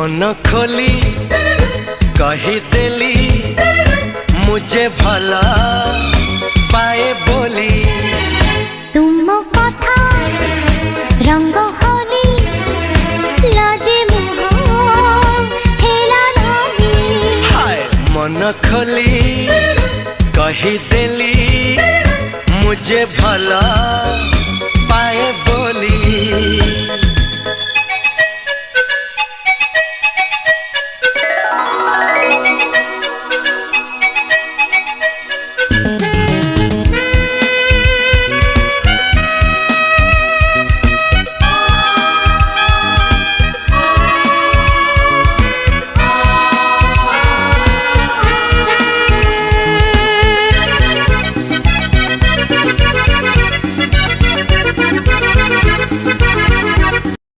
मन खोली कहीदेली मुझे भला पाए बोली। तुम कथा रंग होली लाजे मुह हेला नहीं। हाय मन खोली कहीदेली मुझे भला